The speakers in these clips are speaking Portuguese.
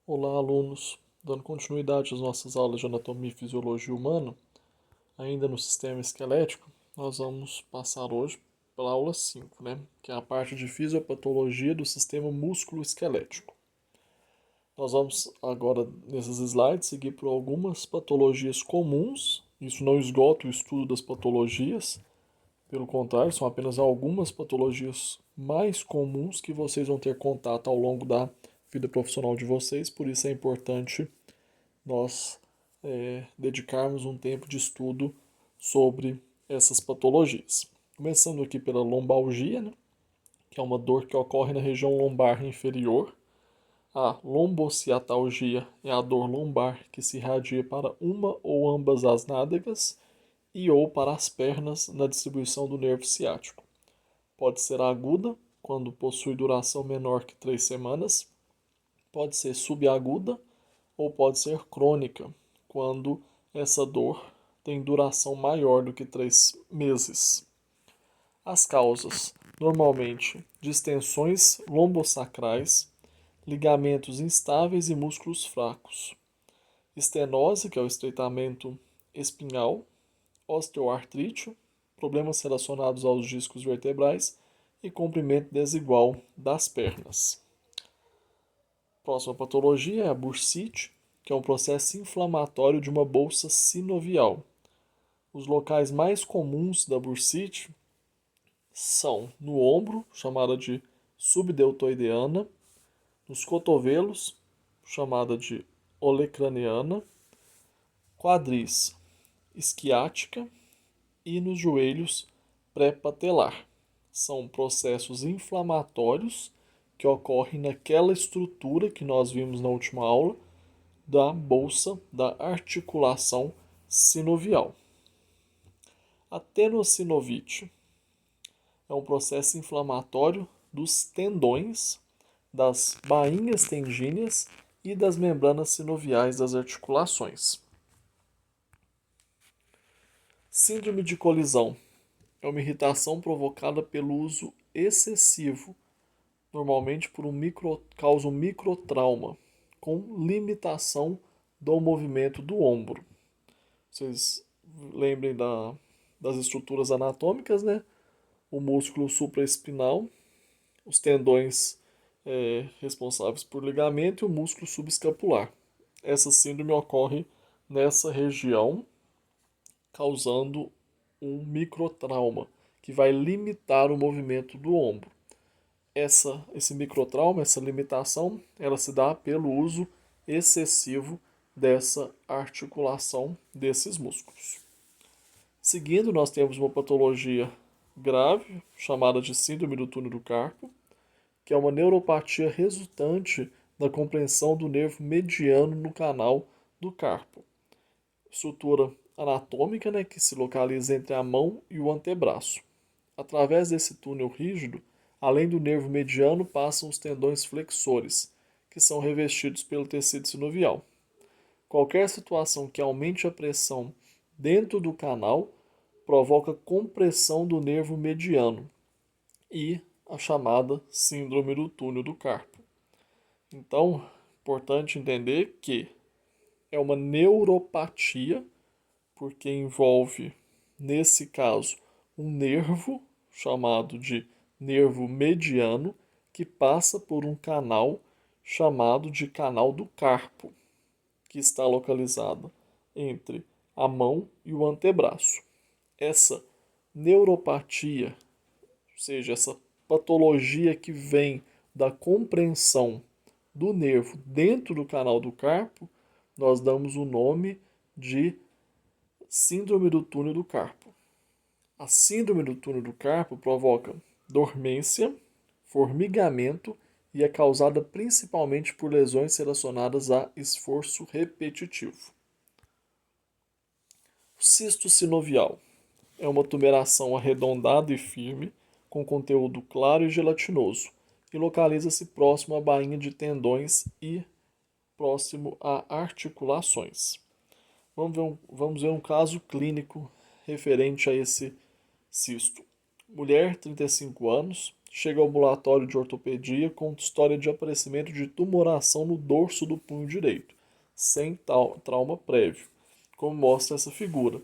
Olá, alunos! Dando continuidade às nossas aulas de anatomia e fisiologia humana, ainda no sistema esquelético, nós vamos passar hoje pela aula 5, né? Que é a parte de fisiopatologia do sistema músculo-esquelético. Nós vamos agora, nesses slides, seguir por algumas patologias comuns. Isso não esgota o estudo das patologias, pelo contrário, são apenas algumas patologias mais comuns que vocês vão ter contato ao longo da vida profissional de vocês, por isso é importante nós dedicarmos um tempo de estudo sobre essas patologias. Começando aqui pela lombalgia, né, que é uma dor que ocorre na região lombar inferior. A lombociatalgia é a dor lombar que se irradia para uma ou ambas as nádegas e ou para as pernas na distribuição do nervo ciático. Pode ser aguda, quando possui duração menor que 3 semanas, pode ser subaguda ou pode ser crônica, quando essa dor tem duração maior do que 3 meses. As causas, normalmente, distensões lombosacrais, ligamentos instáveis e músculos fracos. Estenose, que é o estreitamento espinhal, osteoartrite, problemas relacionados aos discos vertebrais e comprimento desigual das pernas. Próxima patologia é a bursite, que é um processo inflamatório de uma bolsa sinovial. Os locais mais comuns da bursite são no ombro, chamada de subdeltoideana, nos cotovelos, chamada de olecraniana, quadris, isquiática e nos joelhos, pré-patelar. São processos inflamatórios que ocorrem naquela estrutura que nós vimos na última aula da bolsa da articulação sinovial. A tenossinovite é um processo inflamatório dos tendões, das bainhas tendíneas e das membranas sinoviais das articulações. Síndrome de colisão é uma irritação provocada pelo uso excessivo, normalmente por causa um microtrauma, com limitação do movimento do ombro. Vocês lembrem das estruturas anatômicas, né? O músculo supraespinal, os tendões responsáveis por ligamento e o músculo subescapular. Essa síndrome ocorre nessa região, causando um microtrauma que vai limitar o movimento do ombro. Esse microtrauma, essa limitação, ela se dá pelo uso excessivo dessa articulação desses músculos. Seguindo, nós temos uma patologia grave, chamada de síndrome do túnel do carpo, que é uma neuropatia resultante da compreensão do nervo mediano no canal do carpo. Estrutura anatômica, né, que se localiza entre a mão e o antebraço. Através desse túnel rígido, além do nervo mediano, passam os tendões flexores, que são revestidos pelo tecido sinovial. Qualquer situação que aumente a pressão dentro do canal provoca compressão do nervo mediano e a chamada síndrome do túnel do carpo. Então, importante entender que é uma neuropatia, porque envolve, nesse caso, um nervo chamado de nervo mediano que passa por um canal chamado de canal do carpo, que está localizado entre a mão e o antebraço. Essa neuropatia, ou seja, essa patologia que vem da compreensão do nervo dentro do canal do carpo, nós damos o nome de síndrome do túnel do carpo. A síndrome do túnel do carpo provoca dormência, formigamento e é causada principalmente por lesões relacionadas a esforço repetitivo. O cisto sinovial é uma tumeração arredondada e firme, com conteúdo claro e gelatinoso, e localiza-se próximo à bainha de tendões e próximo a articulações. Vamos ver um caso clínico referente a esse cisto. Mulher, 35 anos, chega ao ambulatório de ortopedia com história de aparecimento de tumoração no dorso do punho direito, sem trauma prévio, como mostra essa figura.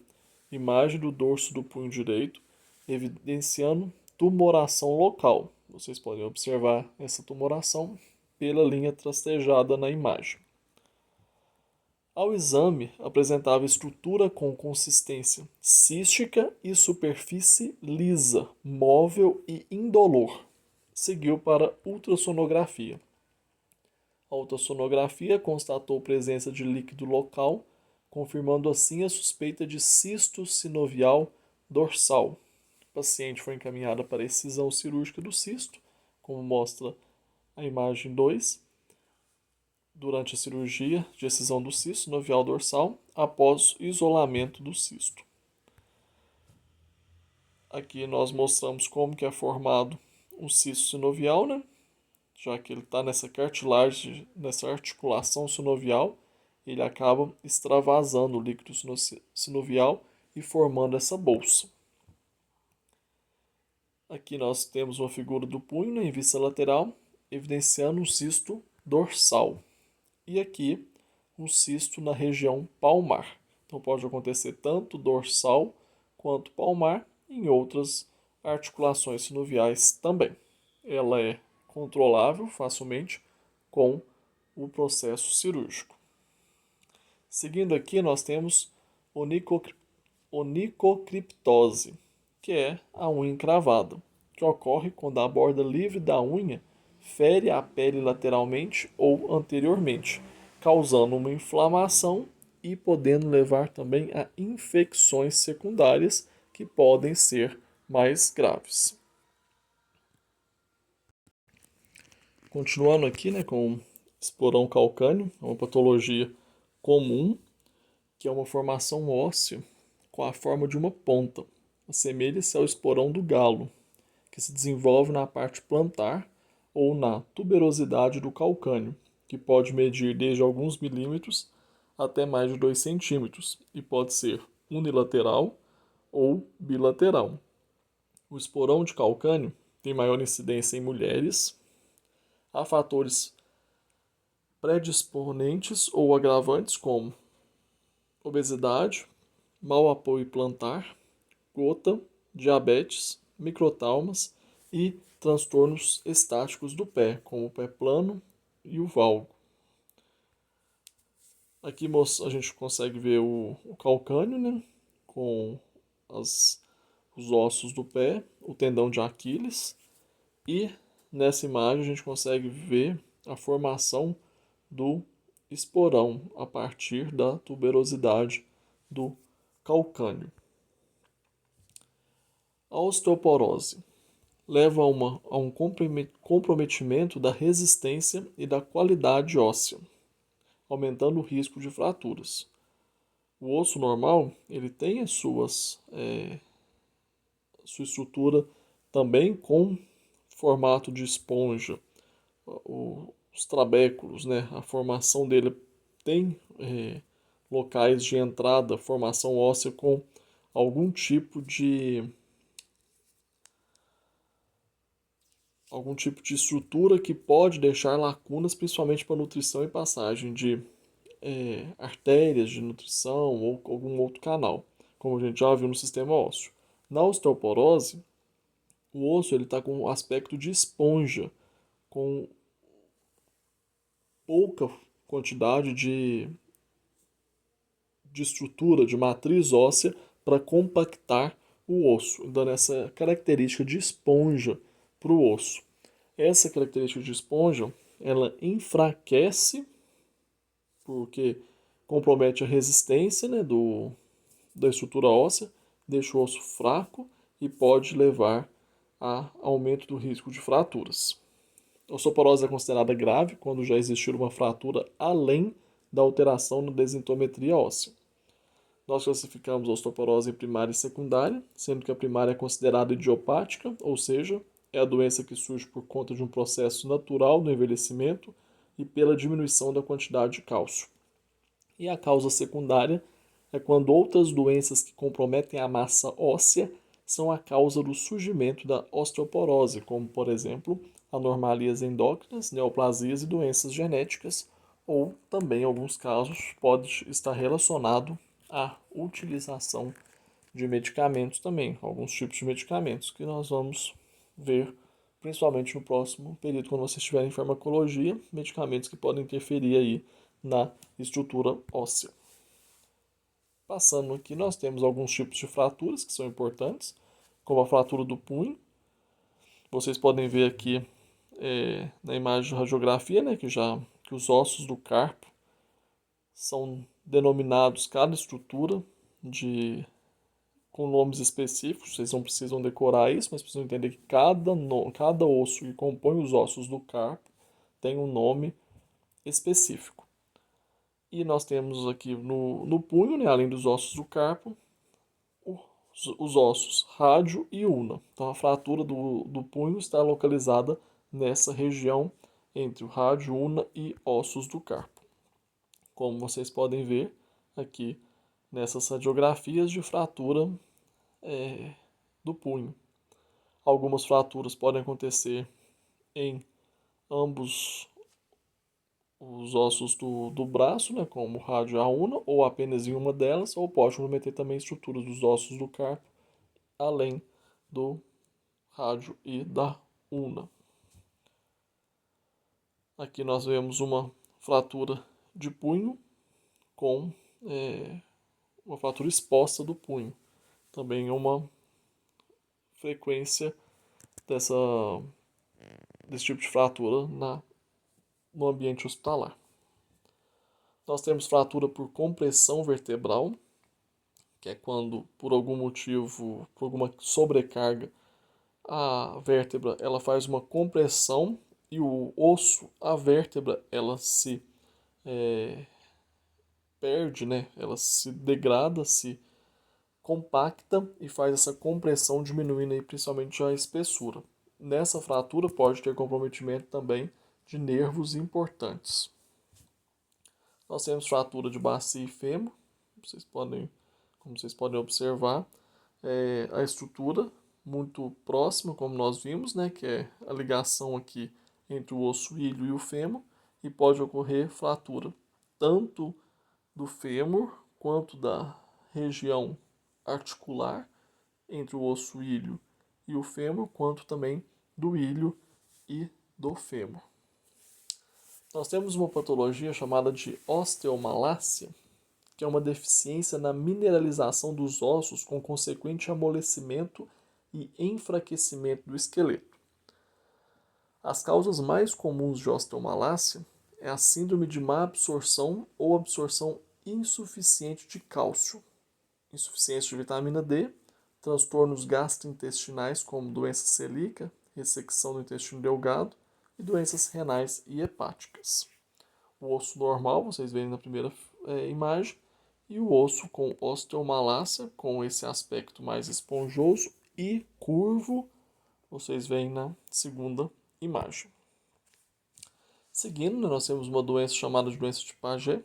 Imagem do dorso do punho direito, evidenciando tumoração local. Vocês podem observar essa tumoração pela linha tracejada na imagem. Ao exame, apresentava estrutura com consistência cística e superfície lisa, móvel e indolor. Seguiu para ultrassonografia. A ultrassonografia constatou presença de líquido local, confirmando assim a suspeita de cisto sinovial dorsal. O paciente foi encaminhada para a excisão cirúrgica do cisto, como mostra a imagem 2, durante a cirurgia de excisão do cisto sinovial dorsal, após o isolamento do cisto. Aqui nós mostramos como que é formado um cisto sinovial, né? Já que ele está nessa cartilagem, nessa articulação sinovial, ele acaba extravasando o líquido sinovial e formando essa bolsa. Aqui nós temos uma figura do punho, né, em vista lateral, evidenciando um cisto dorsal. E aqui um cisto na região palmar. Então pode acontecer tanto dorsal quanto palmar em outras articulações sinoviais também. Ela é controlável facilmente com o processo cirúrgico. Seguindo aqui nós temos onicocriptose, que é a unha encravada, que ocorre quando a borda livre da unha fere a pele lateralmente ou anteriormente, causando uma inflamação e podendo levar também a infecções secundárias que podem ser mais graves. Continuando aqui, né, com esporão calcâneo, é uma patologia comum, que é uma formação óssea com a forma de uma ponta. Assemelha-se ao esporão do galo, que se desenvolve na parte plantar ou na tuberosidade do calcânio, que pode medir desde alguns milímetros até mais de 2 centímetros e pode ser unilateral ou bilateral. O esporão de calcânio tem maior incidência em mulheres. Há fatores predisponentes ou agravantes como obesidade, mau apoio plantar, gota, diabetes, microtraumas e transtornos estáticos do pé, como o pé plano e o valgo. Aqui a gente consegue ver o calcânio, né, com os ossos do pé, o tendão de Aquiles, e nessa imagem a gente consegue ver a formação do esporão a partir da tuberosidade do calcânio. A osteoporose leva a um comprometimento da resistência e da qualidade óssea, aumentando o risco de fraturas. O osso normal ele tem sua estrutura também com formato de esponja. Os trabéculos, né, a formação dele tem locais de entrada, formação óssea com algum tipo de estrutura que pode deixar lacunas, principalmente para nutrição e passagem de artérias de nutrição ou algum outro canal, como a gente já viu no sistema ósseo. Na osteoporose, o osso está com um aspecto de esponja, com pouca quantidade de estrutura, de matriz óssea para compactar o osso, dando essa característica de esponja para o osso. Essa característica de esponja, ela enfraquece, porque compromete a resistência, né, da estrutura óssea, deixa o osso fraco e pode levar a aumento do risco de fraturas. A osteoporose é considerada grave quando já existir uma fratura além da alteração na densitometria óssea. Nós classificamos a osteoporose em primária e secundária, sendo que a primária é considerada idiopática, ou seja, é a doença que surge por conta de um processo natural do envelhecimento e pela diminuição da quantidade de cálcio. E a causa secundária é quando outras doenças que comprometem a massa óssea são a causa do surgimento da osteoporose, como, por exemplo, anomalias endócrinas, neoplasias e doenças genéticas, ou também, em alguns casos, pode estar relacionado à utilização de medicamentos também, alguns tipos de medicamentos, que nós vamos ver principalmente no próximo período, quando você estiver em farmacologia, medicamentos que podem interferir aí na estrutura óssea. Passando aqui, nós temos alguns tipos de fraturas que são importantes, como a fratura do punho. Vocês podem ver aqui na imagem de radiografia, né, que os ossos do carpo são denominados cada estrutura com nomes específicos. Vocês não precisam decorar isso, mas precisam entender que cada osso que compõe os ossos do carpo tem um nome específico. E nós temos aqui no punho, né, além dos ossos do carpo, os ossos rádio e ulna. Então a fratura do punho está localizada nessa região entre o rádio, ulna e ossos do carpo. Como vocês podem ver aqui nessas radiografias de fratura do punho. Algumas fraturas podem acontecer em ambos os ossos do braço, né, como o rádio e a ulna, ou apenas em uma delas, ou pode comprometer também estruturas dos ossos do carpo, além do rádio e da ulna. Aqui nós vemos uma fratura de punho com uma fratura exposta do punho. Também é uma frequência desse tipo de fratura no ambiente hospitalar. Nós temos fratura por compressão vertebral, que é quando, por algum motivo, por alguma sobrecarga, a vértebra ela faz uma compressão e o osso, a vértebra, ela se perde, né? Ela se degrada, se compacta e faz essa compressão, diminuindo aí principalmente a espessura. Nessa fratura pode ter comprometimento também de nervos importantes. Nós temos fratura de bacia e fêmur, como vocês podem observar, a estrutura muito próxima, como nós vimos, né, que é a ligação aqui entre o osso ilho e o fêmur, e pode ocorrer fratura tanto do fêmur quanto da região articular entre o osso ilho e o fêmur, quanto também do ilho e do fêmur. Nós temos uma patologia chamada de osteomalácia, que é uma deficiência na mineralização dos ossos com consequente amolecimento e enfraquecimento do esqueleto. As causas mais comuns de osteomalácia é a síndrome de má absorção ou absorção insuficiente de cálcio, insuficiência de vitamina D, transtornos gastrointestinais como doença celíaca, ressecção do intestino delgado e doenças renais e hepáticas. O osso normal, vocês veem na primeira imagem, e o osso com osteomalácia, com esse aspecto mais esponjoso e curvo, vocês veem na segunda imagem. Seguindo, nós temos uma doença chamada de doença de Paget,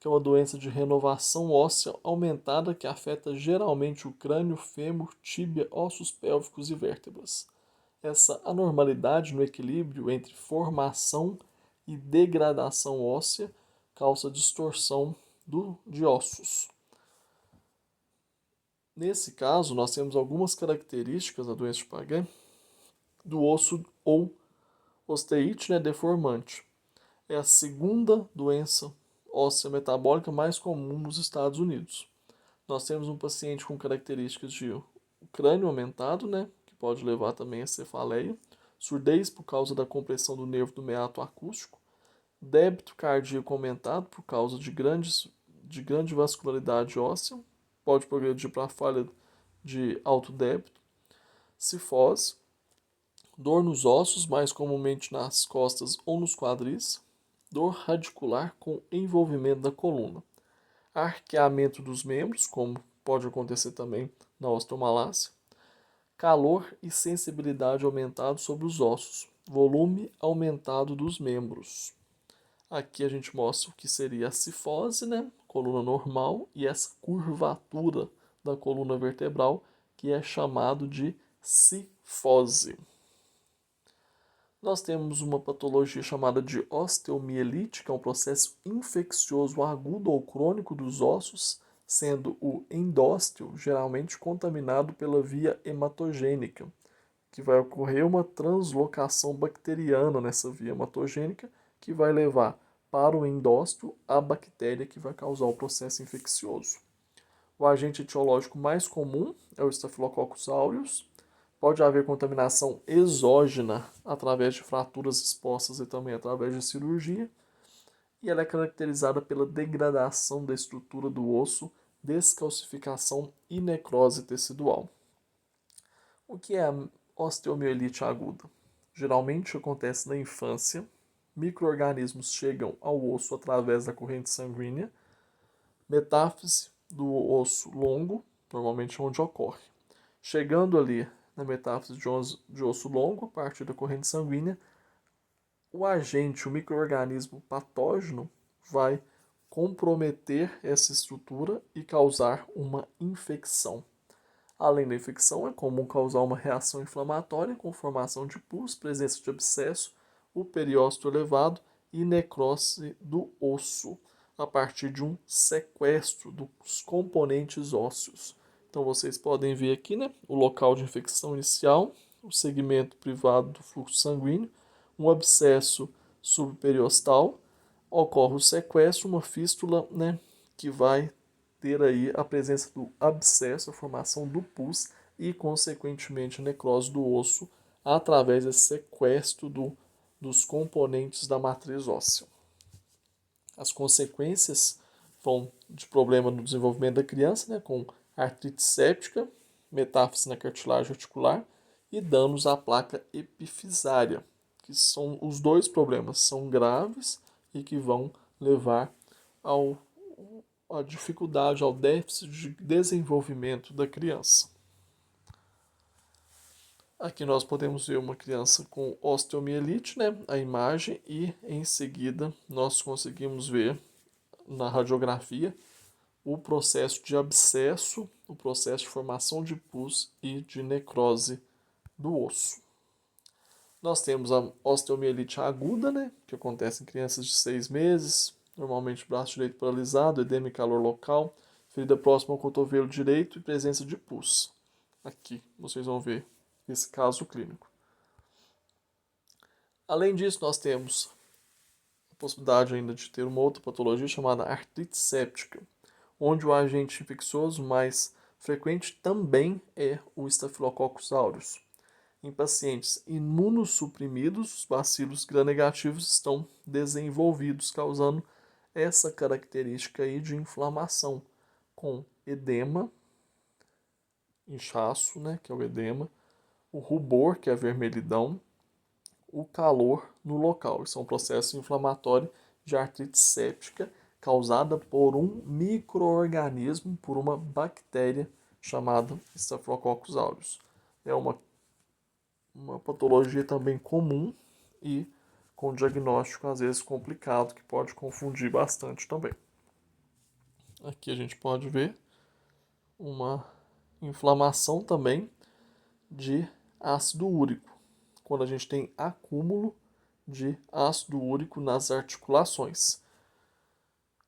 que é uma doença de renovação óssea aumentada que afeta geralmente o crânio, fêmur, tíbia, ossos pélvicos e vértebras. Essa anormalidade no equilíbrio entre formação e degradação óssea causa distorção de ossos. Nesse caso, nós temos algumas características da doença de Paget do osso ou osteite, né, deformante. É a segunda doença óssea metabólica mais comum nos Estados Unidos. Nós temos um paciente com características de crânio aumentado, né, que pode levar também a cefaleia, surdez por causa da compressão do nervo do meato acústico, débito cardíaco aumentado por causa de grande vascularidade óssea, pode progredir para a falha de alto débito, cifose, dor nos ossos, mais comumente nas costas ou nos quadris, dor radicular com envolvimento da coluna, arqueamento dos membros, como pode acontecer também na osteomalácia, calor e sensibilidade aumentado sobre os ossos, volume aumentado dos membros. Aqui a gente mostra o que seria a cifose, né? Coluna normal, e essa curvatura da coluna vertebral, que é chamado de cifose. Nós temos uma patologia chamada de osteomielite, que é um processo infeccioso agudo ou crônico dos ossos, sendo o endósteo geralmente contaminado pela via hematogênica, que vai ocorrer uma translocação bacteriana nessa via hematogênica, que vai levar para o endósteo a bactéria que vai causar o processo infeccioso. O agente etiológico mais comum é o Staphylococcus aureus. Pode haver contaminação exógena através de fraturas expostas e também através de cirurgia. E ela é caracterizada pela degradação da estrutura do osso, descalcificação e necrose tecidual. O que é a osteomielite aguda? Geralmente acontece na infância. Micro-organismos chegam ao osso através da corrente sanguínea. Metáfise do osso longo, normalmente onde ocorre. Chegando ali na metáfise de osso longo, a partir da corrente sanguínea, o agente, o micro-organismo patógeno, vai comprometer essa estrutura e causar uma infecção. Além da infecção, é comum causar uma reação inflamatória com formação de pus, presença de abscesso, o periósteo elevado e necrose do osso, a partir de um sequestro dos componentes ósseos. Então vocês podem ver aqui, né, o local de infecção inicial, o segmento privado do fluxo sanguíneo, um abscesso subperiostal, ocorre o sequestro, uma fístula, né, que vai ter aí a presença do abscesso, a formação do pus e, consequentemente, a necrose do osso através desse sequestro dos componentes da matriz óssea. As consequências vão de problema no desenvolvimento da criança, né, com artrite séptica, metáfise na cartilagem articular e danos à placa epifisária, que são os dois problemas, são graves e que vão levar à dificuldade, ao déficit de desenvolvimento da criança. Aqui nós podemos ver uma criança com osteomielite, né, a imagem, e em seguida nós conseguimos ver na radiografia o processo de abscesso, o processo de formação de pus e de necrose do osso. Nós temos a osteomielite aguda, né, que acontece em crianças de 6 meses, normalmente braço direito paralisado, edema e calor local, ferida próxima ao cotovelo direito e presença de pus. Aqui vocês vão ver esse caso clínico. Além disso, nós temos a possibilidade ainda de ter uma outra patologia chamada artrite séptica, onde o agente infeccioso mais frequente também é o Staphylococcus aureus. Em pacientes imunossuprimidos, os bacilos gram-negativos estão desenvolvidos, causando essa característica aí de inflamação, com edema, inchaço, né, que é o edema, o rubor, que é a vermelhidão, o calor no local. Isso é um processo inflamatório de artrite séptica causada por um micro-organismo, por uma bactéria chamada Staphylococcus aureus. É uma patologia também comum e com diagnóstico às vezes complicado, que pode confundir bastante também. Aqui a gente pode ver uma inflamação também de ácido úrico, quando a gente tem acúmulo de ácido úrico nas articulações,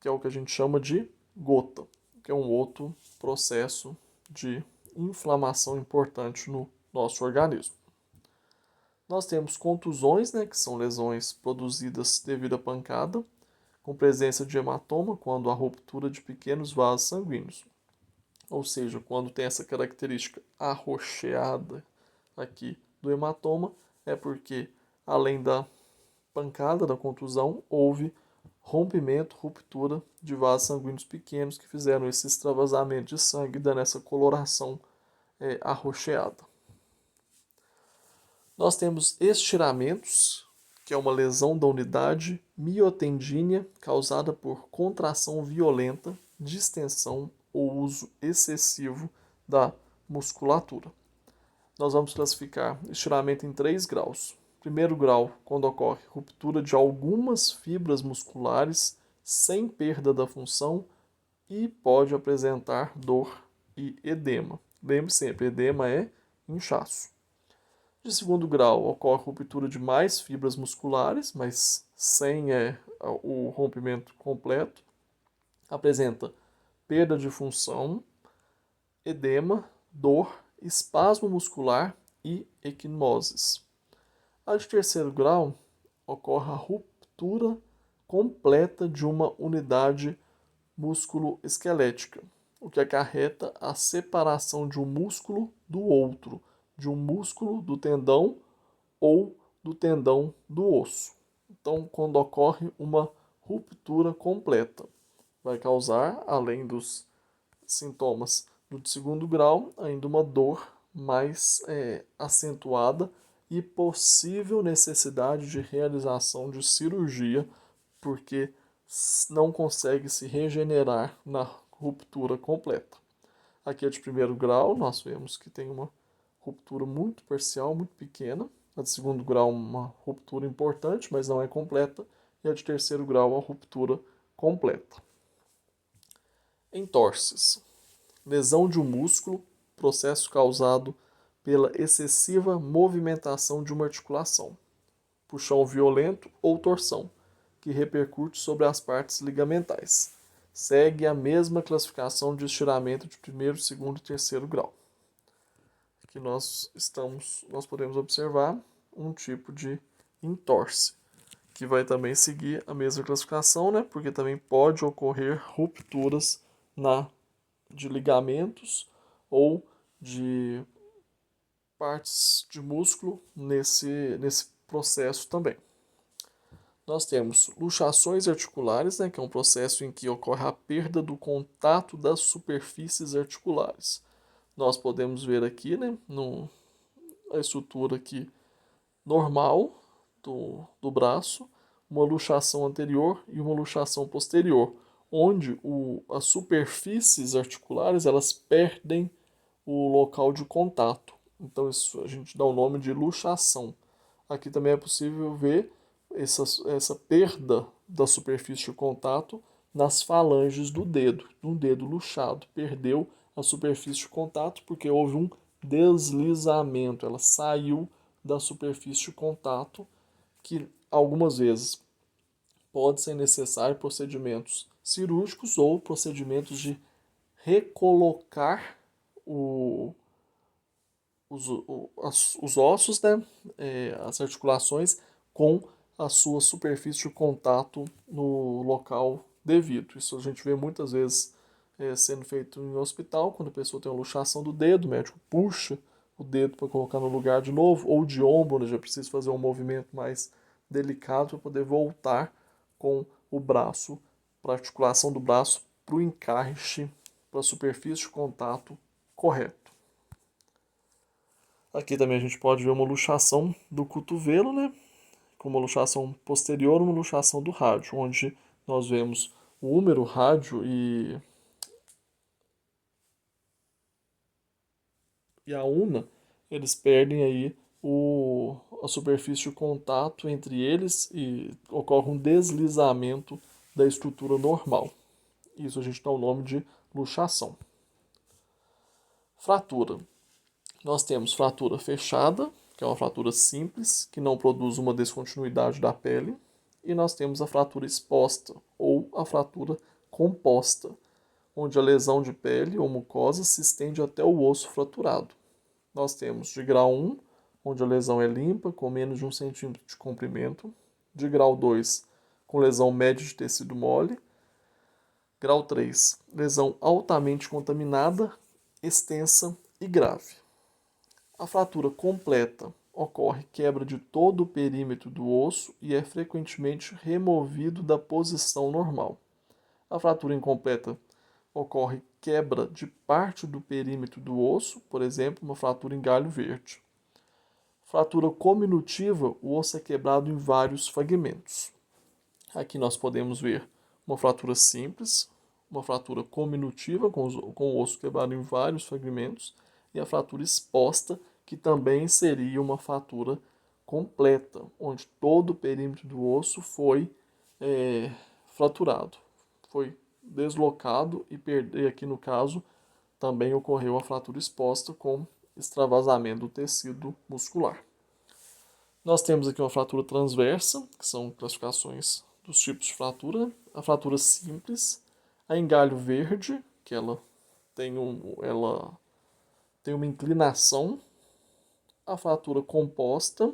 que é o que a gente chama de gota, que é um outro processo de inflamação importante no nosso organismo. Nós temos contusões, né, que são lesões produzidas devido à pancada, com presença de hematoma, quando há ruptura de pequenos vasos sanguíneos. Ou seja, quando tem essa característica arroxeada aqui do hematoma, é porque, além da pancada, da contusão, houve rompimento, ruptura de vasos sanguíneos pequenos que fizeram esse extravasamento de sangue, dando essa coloração arroxeada. Nós temos estiramentos, que é uma lesão da unidade miotendínea causada por contração violenta, distensão ou uso excessivo da musculatura. Nós vamos classificar estiramento em 3 graus. Primeiro grau, quando ocorre ruptura de algumas fibras musculares sem perda da função e pode apresentar dor e edema. Lembre sempre, edema é inchaço. De segundo grau, ocorre ruptura de mais fibras musculares, mas sem o rompimento completo. Apresenta perda de função, edema, dor, espasmo muscular e equimoses. A de terceiro grau, ocorre a ruptura completa de uma unidade músculo-esquelética, o que acarreta a separação de um músculo do outro, de um músculo do tendão ou do tendão do osso. Então, quando ocorre uma ruptura completa, vai causar, além dos sintomas do segundo grau, ainda uma dor mais acentuada e possível necessidade de realização de cirurgia, porque não consegue se regenerar na ruptura completa. Aqui é de primeiro grau, nós vemos que tem uma ruptura muito parcial, muito pequena. A de segundo grau, uma ruptura importante, mas não é completa. E a de terceiro grau, a ruptura completa. Entorses. Lesão de um músculo, processo causado pela excessiva movimentação de uma articulação. Puxão violento ou torção, que repercute sobre as partes ligamentais. Segue a mesma classificação de estiramento de primeiro, segundo e terceiro grau. Aqui nós podemos observar um tipo de entorse, que vai também seguir a mesma classificação, né? Porque também pode ocorrer rupturas de ligamentos ou de partes de músculo nesse processo também. Nós temos luxações articulares, né, que é um processo em que ocorre a perda do contato das superfícies articulares. Nós podemos ver aqui, né, a estrutura aqui normal do braço, uma luxação anterior e uma luxação posterior, onde as superfícies articulares elas perdem o local de contato. Então isso a gente dá o nome de luxação. Aqui também é possível ver essa perda da superfície de contato nas falanges do dedo, um dedo luxado. Perdeu a superfície de contato porque houve um deslizamento, ela saiu da superfície de contato, que algumas vezes pode ser necessário procedimentos cirúrgicos ou procedimentos de recolocar os ossos, né, as articulações com a sua superfície de contato no local devido. Isso a gente vê muitas vezes sendo feito em hospital, quando a pessoa tem uma luxação do dedo, o médico puxa o dedo para colocar no lugar de novo, ou de ombro, né, já precisa fazer um movimento mais delicado para poder voltar com o braço, para a articulação do braço, para o encaixe, para a superfície de contato correto. Aqui também a gente pode ver uma luxação do cotovelo, né? Com uma luxação posterior, uma luxação do rádio, onde nós vemos o húmero, rádio e a una, eles perdem aí a superfície de contato entre eles e ocorre um deslizamento da estrutura normal. Isso a gente dá o nome de luxação. Fratura. Nós temos fratura fechada, que é uma fratura simples, que não produz uma descontinuidade da pele. E nós temos a fratura exposta, ou a fratura composta, onde a lesão de pele ou mucosa se estende até o osso fraturado. Nós temos de grau 1, onde a lesão é limpa, com menos de 1 centímetro de comprimento. De grau 2, com lesão média de tecido mole. Grau 3, lesão altamente contaminada, extensa e grave. A fratura completa ocorre quebra de todo o perímetro do osso e é frequentemente removido da posição normal. A fratura incompleta ocorre quebra de parte do perímetro do osso, por exemplo, uma fratura em galho verde. Fratura cominutiva, o osso é quebrado em vários fragmentos. Aqui nós podemos ver uma fratura simples, uma fratura cominutiva, com o osso quebrado em vários fragmentos, e a fratura exposta, que também seria uma fratura completa, onde todo o perímetro do osso foi fraturado, foi deslocado e aqui no caso também ocorreu a fratura exposta com extravasamento do tecido muscular. Nós temos aqui uma fratura transversa, que são classificações dos tipos de fratura. A fratura simples, a engalho verde, que ela tem uma inclinação. A fratura composta,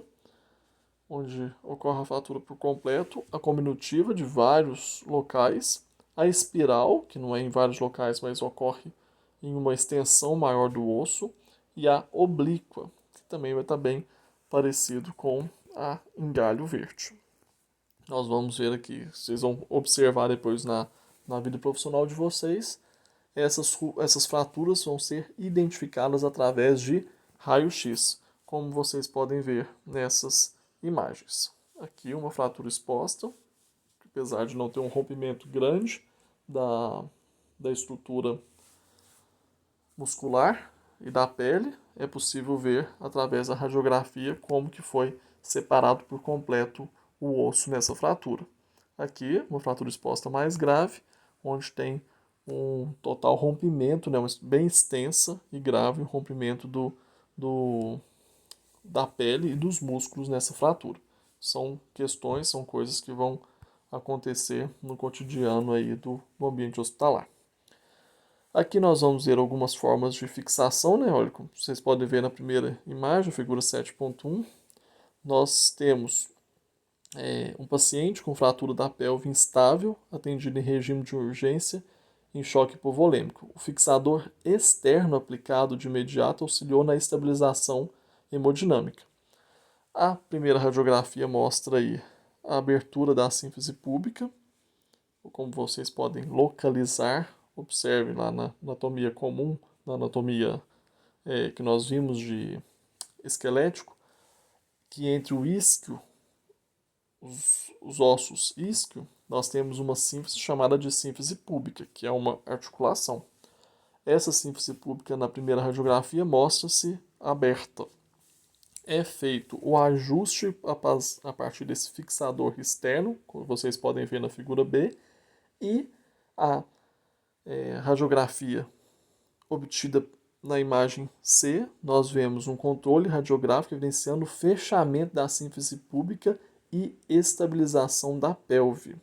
onde ocorre a fratura por completo. A cominutiva, de vários locais. A espiral, que não é em vários locais, mas ocorre em uma extensão maior do osso. E a oblíqua, que também vai estar bem parecido com a engalho verde. Nós vamos ver aqui, vocês vão observar depois na vida profissional de vocês, essas fraturas vão ser identificadas através de raio-x, como vocês podem ver nessas imagens. Aqui uma fratura exposta, apesar de não ter um rompimento grande da estrutura muscular e da pele, é possível ver através da radiografia como que foi separado por completo o osso nessa fratura. Aqui, uma fratura exposta mais grave, onde tem um total rompimento, né, bem extensa e grave rompimento da pele e dos músculos nessa fratura. São questões, são coisas que vão acontecer no cotidiano aí do ambiente hospitalar. Aqui nós vamos ver algumas formas de fixação, né? Olha, como vocês podem ver na primeira imagem, figura 7.1, nós temos um paciente com fratura da pelve instável, atendido em regime de urgência, em choque hipovolêmico. O fixador externo aplicado de imediato auxiliou na estabilização hemodinâmica. A primeira radiografia mostra aí a abertura da sínfise púbica, como vocês podem localizar. Observe lá na anatomia comum, na anatomia que nós vimos de esquelético, que entre o isquio, os ossos isquio, nós temos uma sínfise chamada de sínfise púbica, que é uma articulação. Essa sínfise púbica na primeira radiografia mostra-se aberta. É feito o ajuste a partir desse fixador externo, como vocês podem ver na figura B, e a radiografia obtida na imagem C, nós vemos um controle radiográfico evidenciando o fechamento da sínfise púbica e estabilização da pelve.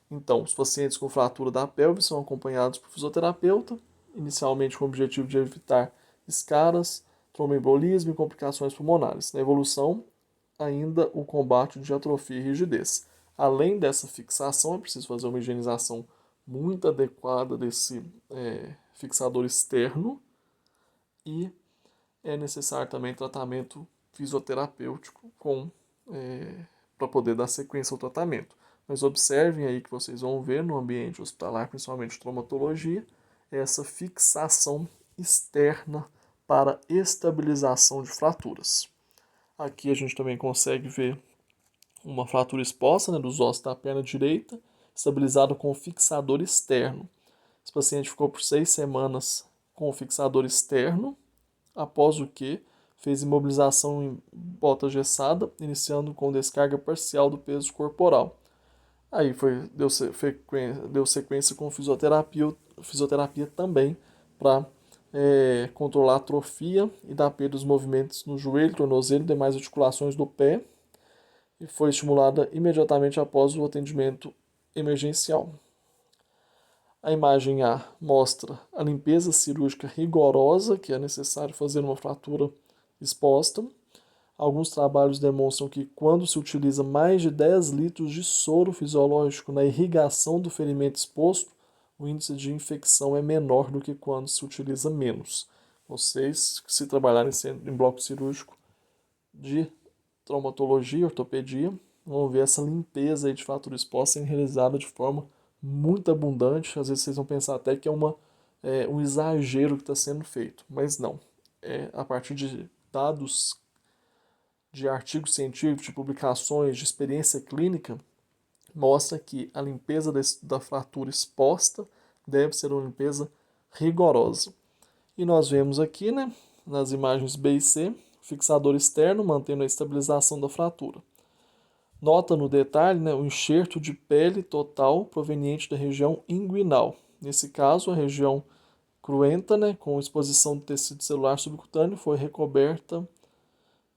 Então, os pacientes com fratura da pelve são acompanhados por fisioterapeuta, inicialmente com o objetivo de evitar escaras, tromboembolismo e complicações pulmonares. Na evolução, ainda o combate de atrofia e rigidez. Além dessa fixação, é preciso fazer uma higienização muito adequada desse fixador externo e é necessário também tratamento fisioterapêutico para poder dar sequência ao tratamento. Mas observem aí que vocês vão ver no ambiente hospitalar, principalmente traumatologia, essa fixação externa para estabilização de fraturas. Aqui a gente também consegue ver uma fratura exposta, né, dos ossos da perna direita, estabilizado com o fixador externo. Esse paciente ficou por 6 semanas com o fixador externo, após o que fez imobilização em bota gessada, iniciando com descarga parcial do peso corporal. Aí deu sequência com fisioterapia também para controlar a atrofia e dar perda dos movimentos no joelho, tornozelo e demais articulações do pé, e foi estimulada imediatamente após o atendimento emergencial. A imagem A mostra a limpeza cirúrgica rigorosa que é necessário fazer numa fratura exposta. Alguns trabalhos demonstram que quando se utiliza mais de 10 litros de soro fisiológico na irrigação do ferimento exposto, o índice de infecção é menor do que quando se utiliza menos. Vocês, se trabalharem em bloco cirúrgico de traumatologia, ortopedia, vão ver essa limpeza aí de fratura exposta sendo realizada de forma muito abundante. Às vezes vocês vão pensar até que é um exagero que está sendo feito, mas não. É a partir de dados de artigos científicos, de publicações, de experiência clínica, mostra que a limpeza da fratura exposta deve ser uma limpeza rigorosa. E nós vemos aqui, né, nas imagens B e C, fixador externo mantendo a estabilização da fratura. Nota no detalhe, né, o enxerto de pele total proveniente da região inguinal. Nesse caso, a região cruenta, né, com exposição do tecido celular subcutâneo, foi recoberta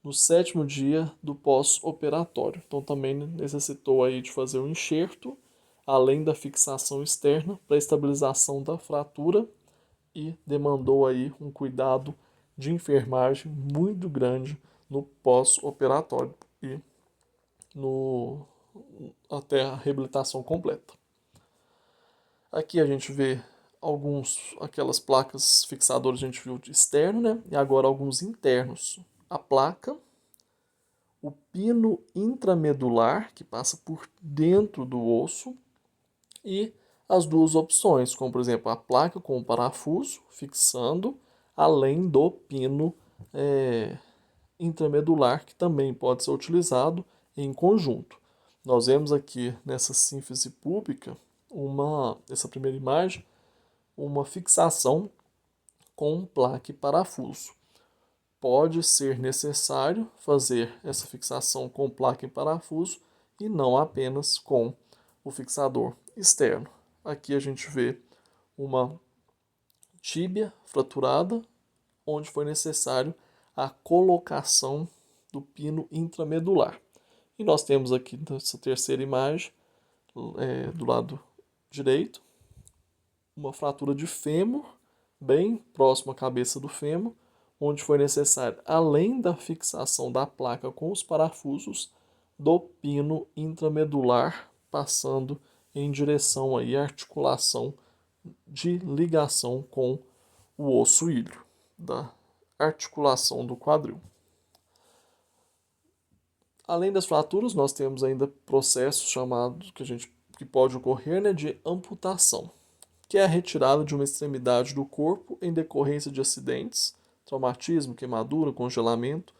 no 7º dia do pós-operatório. Então também necessitou aí de fazer um enxerto, além da fixação externa para estabilização da fratura e demandou aí um cuidado de enfermagem muito grande no pós-operatório e no até a reabilitação completa. Aqui a gente vê aquelas placas fixadoras, a gente viu de externo, né? E agora alguns internos. A placa, o pino intramedular, que passa por dentro do osso, e as duas opções, como por exemplo a placa com o parafuso fixando, além do pino intramedular, que também pode ser utilizado em conjunto. Nós vemos aqui nessa sínfise púbica, essa primeira imagem, uma fixação com placa e parafuso. Pode ser necessário fazer essa fixação com placa e parafuso e não apenas com o fixador externo. Aqui a gente vê uma tíbia fraturada, onde foi necessário a colocação do pino intramedular. E nós temos aqui nessa terceira imagem, do lado direito, uma fratura de fêmur, bem próximo à cabeça do fêmur, onde foi necessário, além da fixação da placa com os parafusos, do pino intramedular, passando em direção aí à articulação de ligação com o osso ilho, da articulação do quadril. Além das fraturas, nós temos ainda processos chamados que pode ocorrer, né, de amputação, que é a retirada de uma extremidade do corpo em decorrência de acidentes, traumatismo, queimadura, congelamento,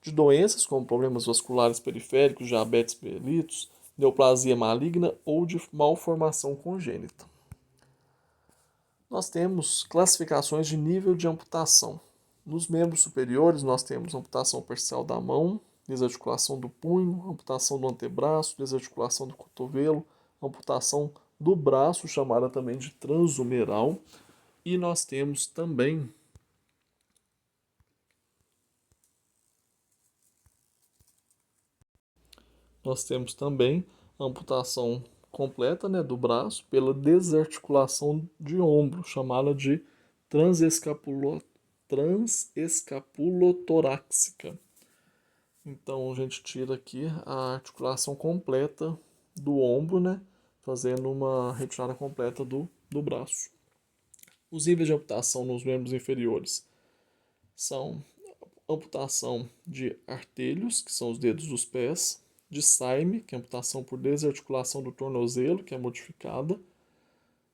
de doenças como problemas vasculares periféricos, diabetes mellitus, neoplasia maligna ou de malformação congênita. Nós temos classificações de nível de amputação. Nos membros superiores, nós temos amputação parcial da mão, desarticulação do punho, amputação do antebraço, desarticulação do cotovelo, amputação do braço, chamada também de transhumeral, e nós temos também a amputação completa, né, do braço pela desarticulação de ombro, chamada de transescapulotorácica. Então a gente tira aqui a articulação completa do ombro, né, fazendo uma retirada completa do braço. Os níveis de amputação nos membros inferiores são amputação de artelhos, que são os dedos dos pés, de Saime, que é amputação por desarticulação do tornozelo, que é modificada,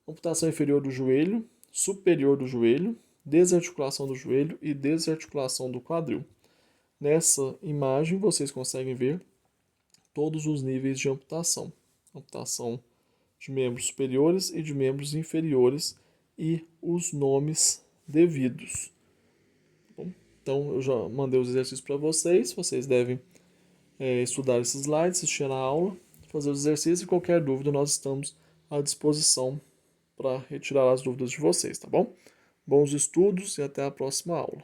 amputação inferior do joelho, superior do joelho, desarticulação do joelho e desarticulação do quadril. Nessa imagem vocês conseguem ver todos os níveis de amputação. Amputação de membros superiores e de membros inferiores e os nomes devidos. Bom, então eu já mandei os exercícios para vocês. Vocês devem estudar esses slides, assistir a aula, fazer os exercícios e qualquer dúvida nós estamos à disposição para retirar as dúvidas de vocês, tá bom? Bons estudos e até a próxima aula.